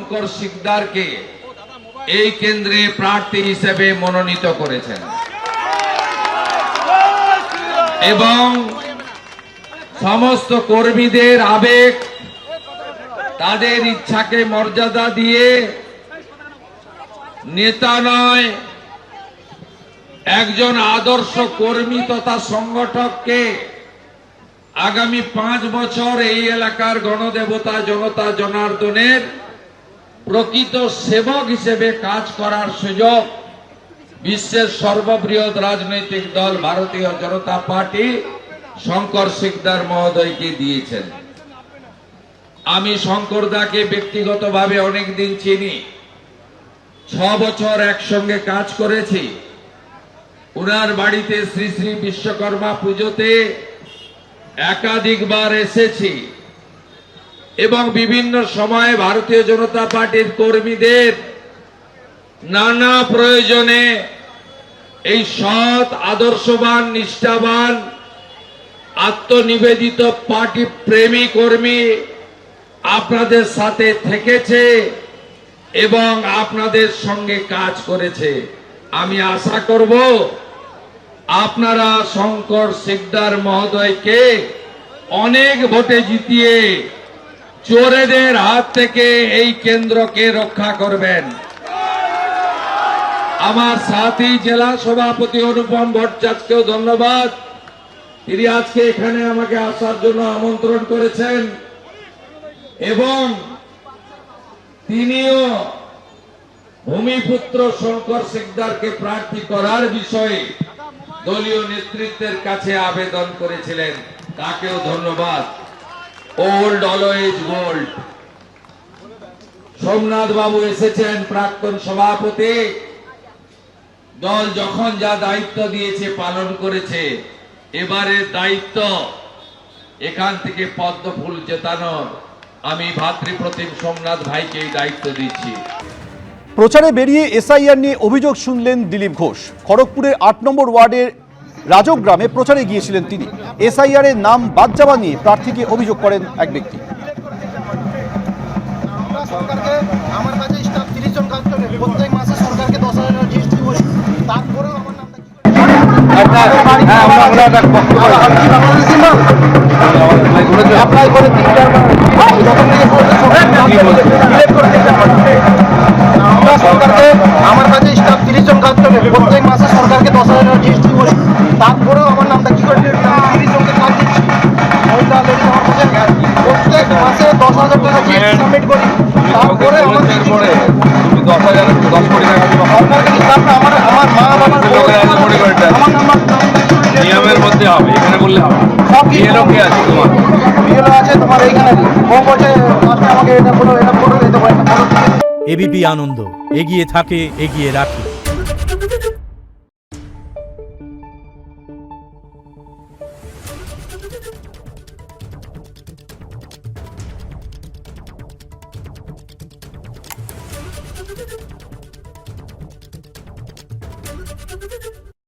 শঙ্কর শিকদারকে এই কেন্দ্রে প্রার্থী হিসেবে মনোনীত করেছেন এবং সমস্ত কর্মীদের আবেগ, তাদের ইচ্ছাকে মর্যাদা দিয়ে নেতা নয়, একজন আদর্শ কর্মী তথা সংগঠককে আগামী 5 বছর এই এলাকার গণদেবতা জনতা জনার্দনের প্রকৃত সেবক হিসেবে কাজ করার সুযোগ বিশ্বের সর্ববৃহৎ রাজনৈতিক দল ভারতীয় জনতা পার্টি শঙ্কর শিকদার মহোদয়কে দিয়েছেন। আমি শঙ্করদাকে ব্যক্তিগতভাবে অনেকদিন চিনি, 6 বছর একসঙ্গে কাজ করেছি। উনার বাড়িতে শ্রী শ্রী বিশ্বকর্মা পুজোতে একাধিকবার এসেছি এবং বিভিন্ন সময়ে ভারতীয় জনতা পার্টির কর্মীদের নানা প্রয়োজনে এই সৎ, আদর্শবান, নিষ্ঠাবান, আত্মনিবেদিত পার্টি প্রেমী কর্মী আপনাদের সাথে থেকেছে এবং আপনাদের সঙ্গে কাজ করেছে। আমি আশা করব আপনারা শঙ্কর শিকদার মহোদয়কে অনেক ভোটে জিতিয়ে চোরেদের হাত থেকে এই কেন্দ্রকে রক্ষা করবেন। আমার সাথী জেলা সভাপতি অনুপম ভট্টাচার্যকেও ধন্যবাদ, তিনি আজকে এখানে আমাকে আসার জন্য আমন্ত্রণ করেছেন এবং তিনিও ভূমিপুত্র শঙ্কর শিকদারকে প্রার্থী করার বিষয়ে দলীয় নেতৃত্বের কাছে আবেদন করেছিলেন, তাকেও ধন্যবাদ। Old always gold. সোমনাথ বাবু এসেছেন, প্রাক্তন সভাপতি, দল যখন যা দায়িত্ব দিয়েছে পালন করেছে। এবারে দায়িত্ব এখান থেকে পদ্ম ফুল জেতানোর আমি ভাতৃপ্রতিম সোমনাথ ভাইকে এই দায়িত্ব দিচ্ছি। প্রচারে বেরিয়ে এসআইআর নিয়ে অভিযোগ শুনলেন দিলীপ ঘোষ। খড়গপুরের 8 নম্বর ওয়ার্ডের রাজক গ্রামে প্রচারে গিয়েছিলেন তিনি। এসআইআর এর নাম বাদ যাওয়া নিয়ে প্রার্থীকে অভিযোগ করেন এক ব্যক্তি। আমার কাছে স্টাফ 30 জন কাজ করে, প্রত্যেক মাসে সরকারকে 10,000 জিএসটি বলি, তারপরেও আমার নামটা অ্যাপ্লাই করে 3টা সরকারকে, আমার কাছে স্টাফ 30 জন কাজ করে, প্রত্যেক মাসে সরকারকে 10,000 জিএসটি বলি, তারপরেও আমার নামটা কি করে 30 জনকে কাজ দিচ্ছি। মহিলা লেডিস আমার কাছে প্রত্যেক মাসে 10,000 টাকা জিএসটি সাবমিট করি, তারপরে আমার তুমি 10,000 10 কোটি টাকা দিবা। সরকারকে স্টাফ না, আমার মা বাবার নিয়মের মধ্যে হবে, এখানে বললে হবে। সব বিএলও কে আছে তোমার? বিএলও আছে তোমার এইখানে, ও বলছে লাস্টে আমাকে এটা বলো, এটা করো, এটা বলো, এটা করো। এবিপি আনন্দ, এগিয়ে থাকে, এগিয়ে রাখে।